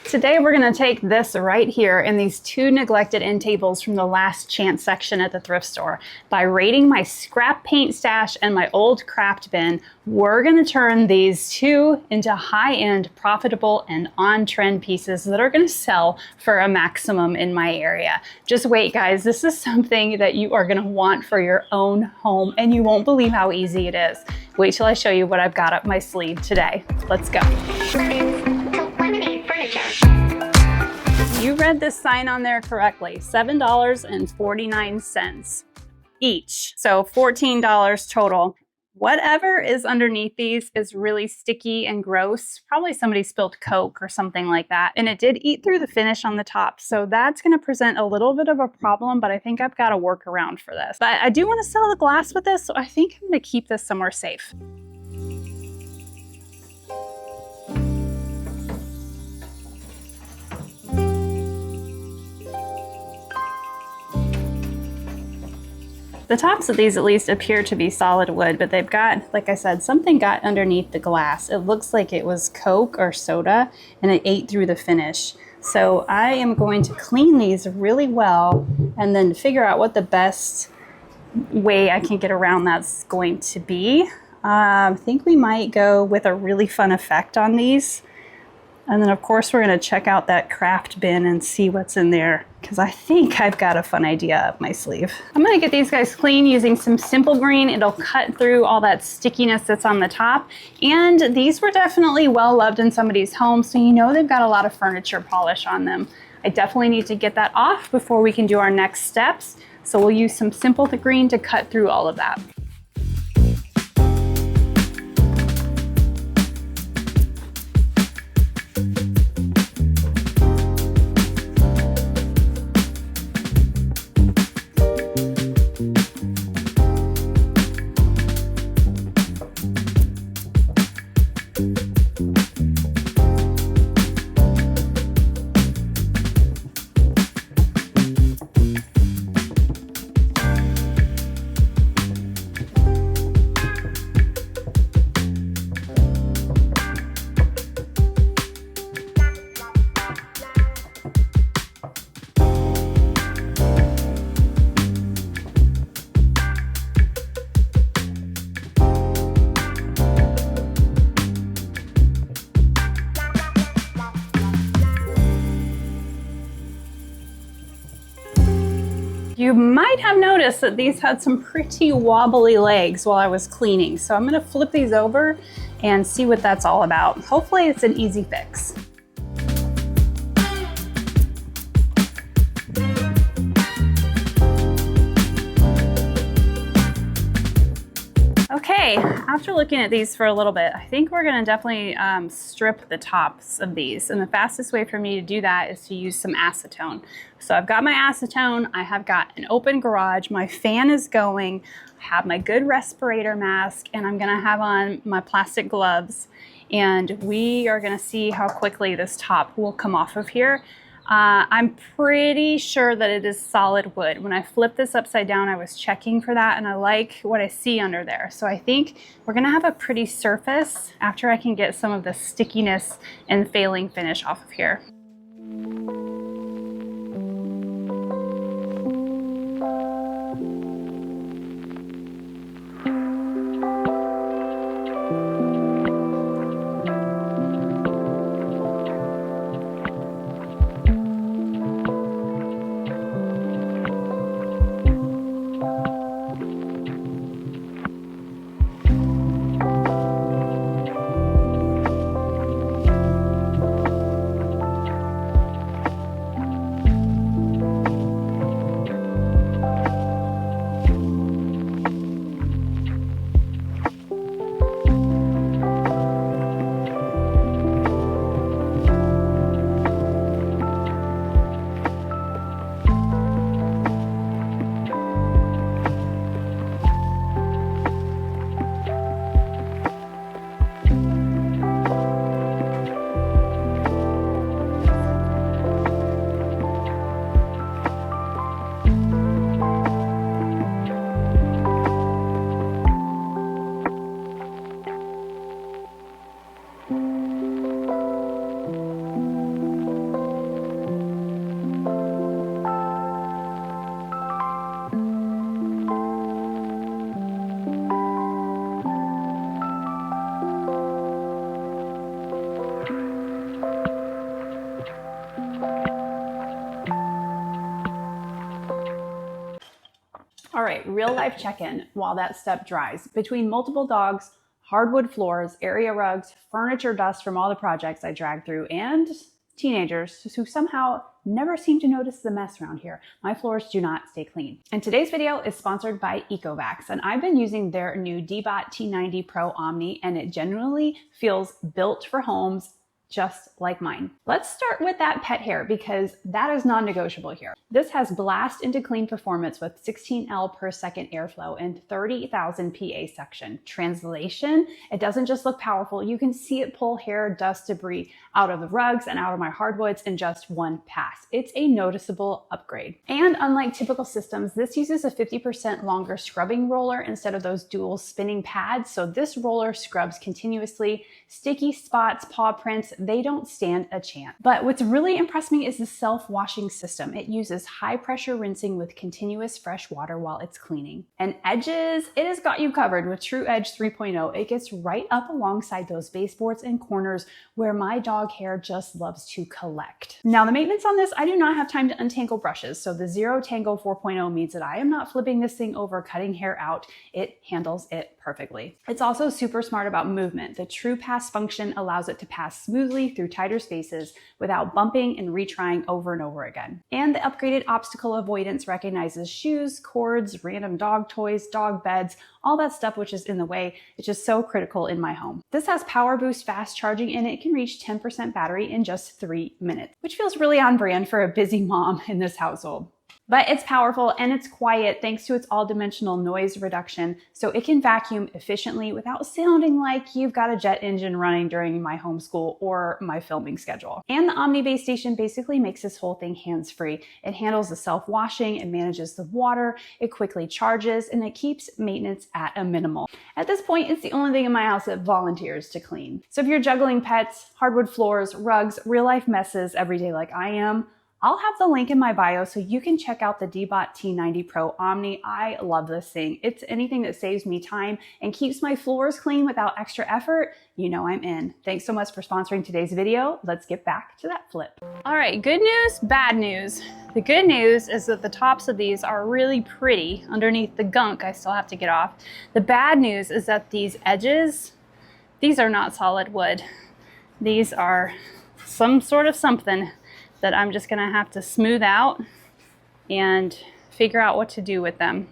Today we're going to take this right here in these two neglected end tables from the last chance section at the thrift store. By raiding my scrap paint stash and my old craft bin, we're going to turn these two into high-end, profitable, and on-trend pieces that are going to sell for a maximum in my area. Just wait, guys. This is something that you are going to want for your own home, and you won't believe how easy it is. Wait till I show you what I've got up my sleeve today. Let's go. You read this sign on there correctly, $7.49 each. So $14 total. Whatever is underneath these is really sticky and gross. Probably somebody spilled Coke or something like that. And it did eat through the finish on the top. So that's going to present a little bit of a problem, but I think I've got a workaround for this. But I do want to sell the glass with this, so I think I'm going to keep this somewhere safe. The tops of these at least appear to be solid wood, but they've got, like I said, something got underneath the glass. It looks like it was Coke or soda, and it ate through the finish. So I am going to clean these really well and then figure out what the best way I can get around that's going to be. I think we might go with a really fun effect on these. And then of course we're going to check out that craft bin and see what's in there, because I think I've got a fun idea up my sleeve. I'm going to get these guys clean using some simple green. It'll cut through all that stickiness that's on the top. And these were definitely well loved in somebody's home, so you know they've got a lot of furniture polish on them. I definitely need to get that off before we can do our next steps. So we'll use some simple green to cut through all of that. You might have noticed that these had some pretty wobbly legs while I was cleaning. So I'm gonna flip these over and see what that's all about. Hopefully it's an easy fix. Okay, after looking at these for a little bit, I think we're gonna definitely strip the tops of these. And the fastest way for me to do that is to use some acetone. So I've got my acetone, I have got an open garage, my fan is going, I have my good respirator mask, and I'm gonna have on my plastic gloves. And we are gonna see how quickly this top will come off of here. I'm pretty sure that it is solid wood. When I flipped this upside down, I was checking for that, and I like what I see under there. So I think we're gonna have a pretty surface after I can get some of the stickiness and failing finish off of here. right, real life check-in while that step dries. Between multiple dogs, hardwood floors, area rugs, furniture dust from all the projects I dragged through, and teenagers who somehow never seem to notice the mess around here, my floors do not stay clean. And today's video is sponsored by Ecovacs, and I've been using their new Dbot T90 Pro Omni, and it genuinely feels built for homes just like mine. Let's start with that pet hair because that is non-negotiable here. This has blast into clean performance with 16 L per second airflow and 30,000 PA suction. Translation, it doesn't just look powerful, you can see it pull hair, dust, debris out of the rugs and out of my hardwoods in just one pass. It's a noticeable upgrade. And unlike typical systems, this uses a 50% longer scrubbing roller instead of those dual spinning pads. So this roller scrubs continuously. Sticky spots, paw prints, they don't stand a chance. But what's really impressed me is the self-washing system. It uses high pressure rinsing with continuous fresh water while it's cleaning. And edges, it has got you covered with True Edge 3.0. It gets right up alongside those baseboards and corners where my dog hair just loves to collect. Now the maintenance on this, I do not have time to untangle brushes. So the Zero Tangle 4.0 means that I am not flipping this thing over, cutting hair out. It handles it perfectly. It's also super smart about movement. The True Pass function allows it to pass smoothly through tighter spaces without bumping and retrying over and over again. And the upgraded obstacle avoidance recognizes shoes, cords, random dog toys, dog beds, all that stuff which is in the way. It's just so critical in my home. This has Power Boost fast charging and it can reach 10% battery in just 3 minutes, which feels really on brand for a busy mom in this household. But it's powerful and it's quiet thanks to its all-dimensional noise reduction, so it can vacuum efficiently without sounding like you've got a jet engine running during my homeschool or my filming schedule. And the Omni base station basically makes this whole thing hands-free. It handles the self-washing, it manages the water, it quickly charges, and it keeps maintenance at a minimal. At this point, it's the only thing in my house that volunteers to clean. So if you're juggling pets, hardwood floors, rugs, real-life messes every day like I am, I'll have the link in my bio so you can check out the Dbot T90 Pro Omni. I love this thing. It's anything that saves me time and keeps my floors clean without extra effort. You know I'm in. Thanks so much for sponsoring today's video. Let's get back to that flip. All right, good news, bad news. The good news is that the tops of these are really pretty underneath the gunk I still have to get off. The bad news is that these edges, these are not solid wood. These are some sort of something that I'm just gonna have to smooth out and figure out what to do with them.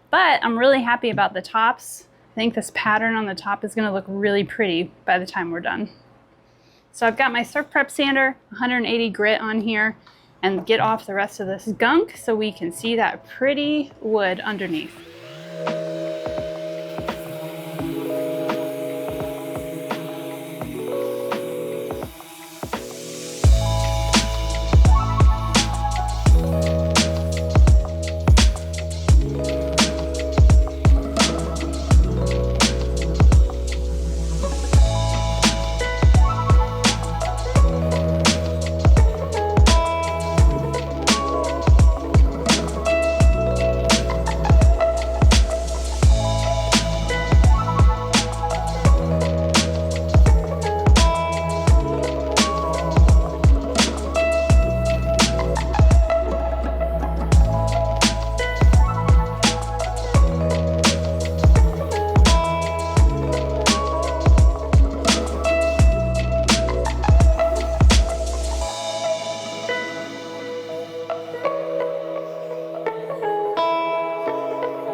But I'm really happy about the tops. I think this pattern on the top is gonna look really pretty by the time we're done. So I've got my Surf Prep sander, 180 grit on here, and get off the rest of this gunk so we can see that pretty wood underneath.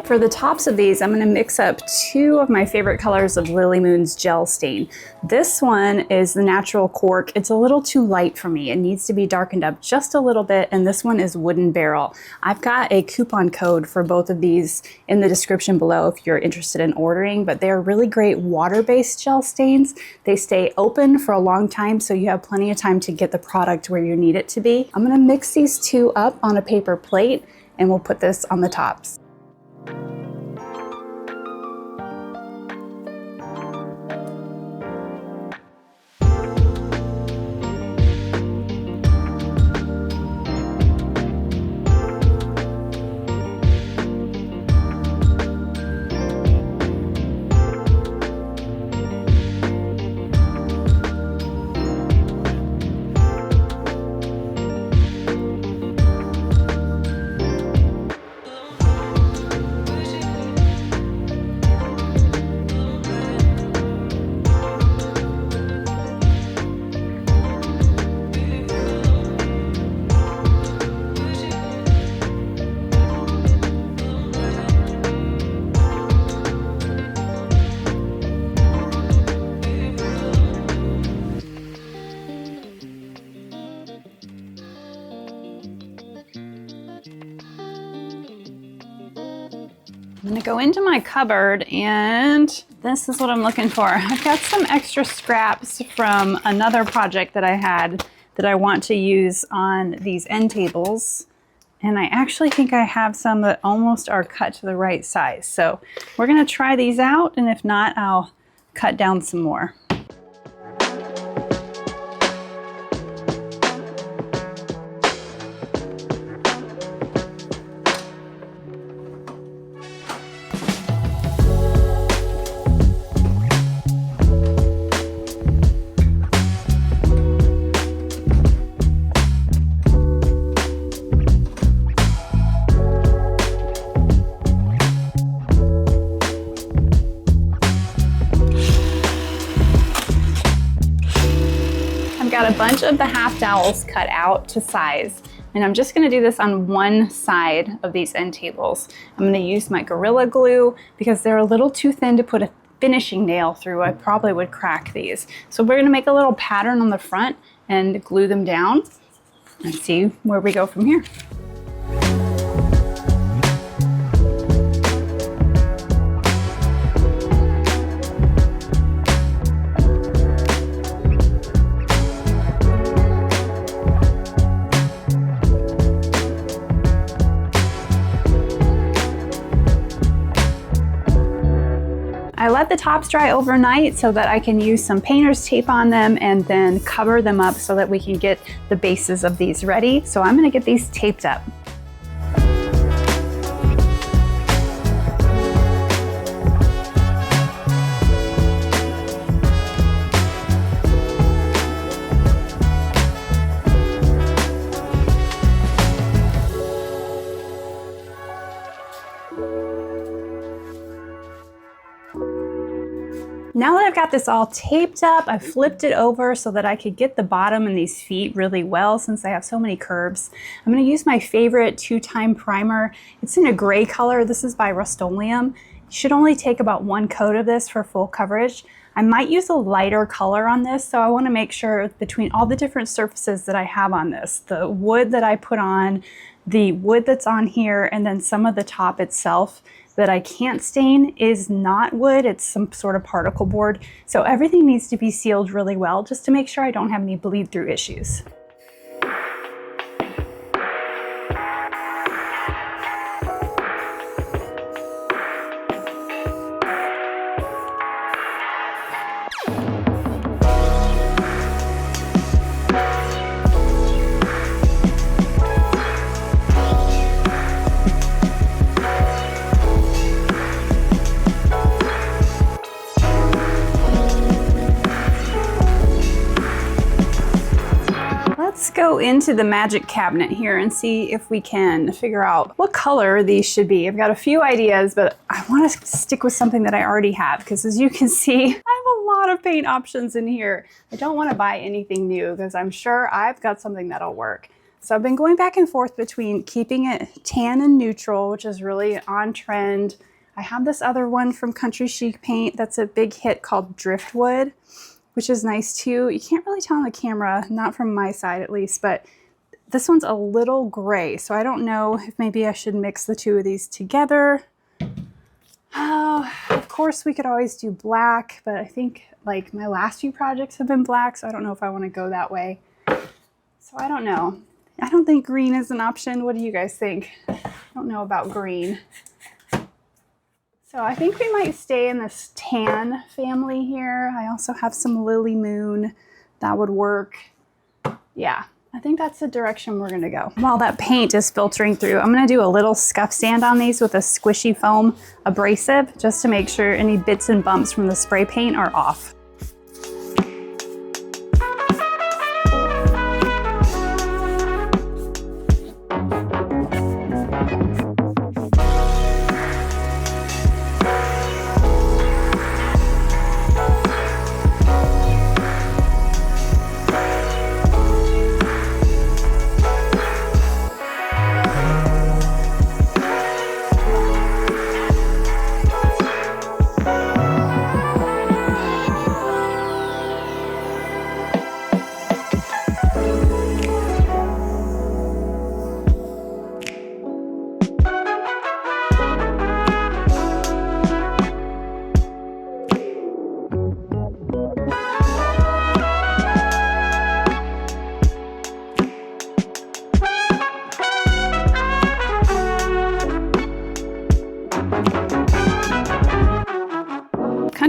For the tops of these, I'm going to mix up 2 of my favorite colors of Lily Moon's gel stain. This one is the natural cork. It's a little too light for me. It needs to be darkened up just a little bit, and this one is wooden barrel. I've got a coupon code for both of these in the description below if you're interested in ordering, but they're really great water-based gel stains. They stay open for a long time, so you have plenty of time to get the product where you need it to be. I'm going to mix these 2 up on a paper plate, and we'll put this on the tops. I'm gonna go into my cupboard, and this is what I'm looking for. I've got some extra scraps from another project that I had that I want to use on these end tables. And I actually think I have some that almost are cut to the right size. So we're gonna try these out, and if not, I'll cut down some more. Got a bunch of the half dowels cut out to size, and I'm just going to do this on one side of these end tables. I'm going to use my Gorilla Glue because they're a little too thin to put a finishing nail through. I probably would crack these. So we're going to make a little pattern on the front and glue them down and see where we go from here. I let the tops dry overnight so that I can use some painter's tape on them and then cover them up so that we can get the bases of these ready. So I'm gonna get these taped up. Now that I've got this all taped up, I flipped it over so that I could get the bottom and these feet really well since I have so many curves. I'm going to use my favorite 2-time primer. It's in a gray color. This is by Rust-Oleum. You should only take about 1 coat of this for full coverage. I might use a lighter color on this, so I want to make sure between all the different surfaces that I have on this, the wood that I put on, the wood that's on here, and then some of the top itself that I can't stain is not wood, it's some sort of particle board. So everything needs to be sealed really well just to make sure I don't have any bleed through issues. Let's go into the magic cabinet here and see if we can figure out what color these should be. I've got a few ideas, but I want to stick with something that I already have because, as you can see, I have a lot of paint options in here. I don't want to buy anything new because I'm sure I've got something that'll work. So I've been going back and forth between keeping it tan and neutral, which is really on trend. I have this other one from Country Chic Paint that's a big hit called Driftwood, which is nice too. You can't really tell on the camera, not from my side at least, but this one's a little gray. So I don't know if maybe I should mix the two of these together. Oh, of course we could always do black, but I think like my last few projects have been black, so I don't know if I want to go that way. So I don't know. I don't think green is an option. What do you guys think? I don't know about green. So I think we might stay in this tan family here. I also have some Lily Moon. That would work. Yeah, I think that's the direction we're gonna go. While that paint is filtering through, I'm gonna do a little scuff sand on these with a squishy foam abrasive just to make sure any bits and bumps from the spray paint are off.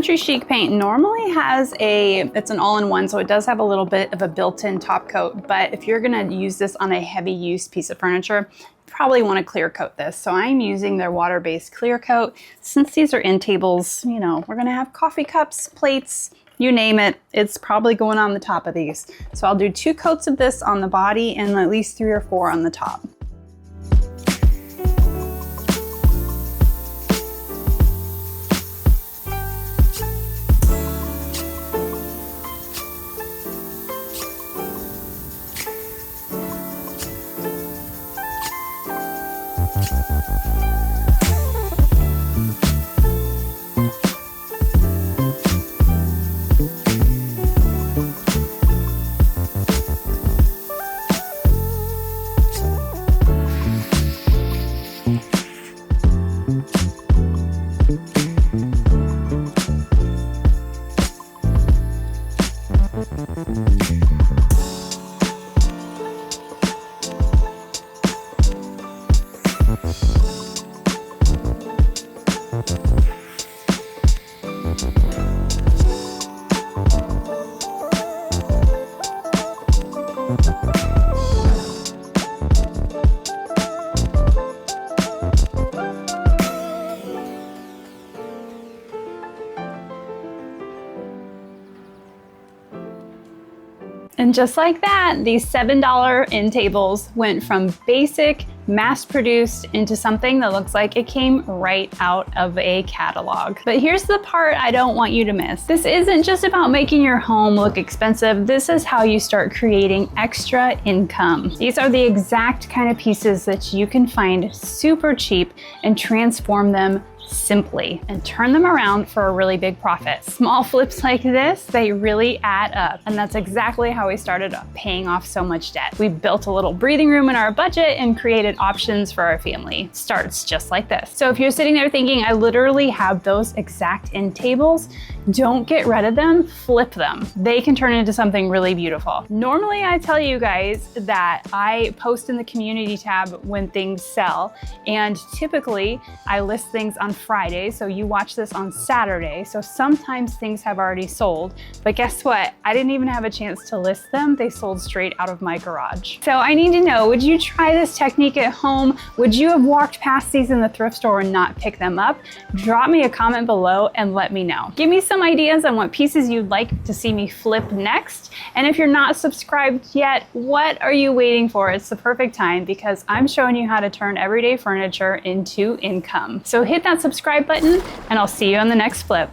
Country Chic paint normally has it's an all-in-one, so it does have a little bit of a built-in top coat, but if you're gonna use this on a heavy use piece of furniture, you probably wanna clear coat this. So I'm using their water-based clear coat. Since these are end tables, you know, we're gonna have coffee cups, plates, you name it, it's probably going on the top of these. So I'll do 2 coats of this on the body and at least 3 or 4 on the top. And just like that, these $7 end tables went from basic, mass-produced into something that looks like it came right out of a catalog. But here's the part I don't want you to miss. This isn't just about making your home look expensive. This is how you start creating extra income. These are the exact kind of pieces that you can find super cheap and transform them simply and turn them around for a really big profit. Small flips like this, they really add up. And that's exactly how we started paying off so much debt. We built a little breathing room in our budget and created options for our family. Starts just like this. So if you're sitting there thinking, I literally have those exact end tables, don't get rid of them, flip them. They can turn into something really beautiful. Normally I tell you guys that I post in the community tab when things sell, and typically I list things on Friday, so you watch this on Saturday, so sometimes things have already sold, but guess what? I didn't even have a chance to list them. They sold straight out of my garage. So I need to know, would you try this technique at home? Would you have walked past these in the thrift store and not pick them up? Drop me a comment below and let me know. Give me some ideas on what pieces you'd like to see me flip next. And if you're not subscribed yet, what are you waiting for? It's the perfect time because I'm showing you how to turn everyday furniture into income. So hit that subscribe button and I'll see you on the next flip.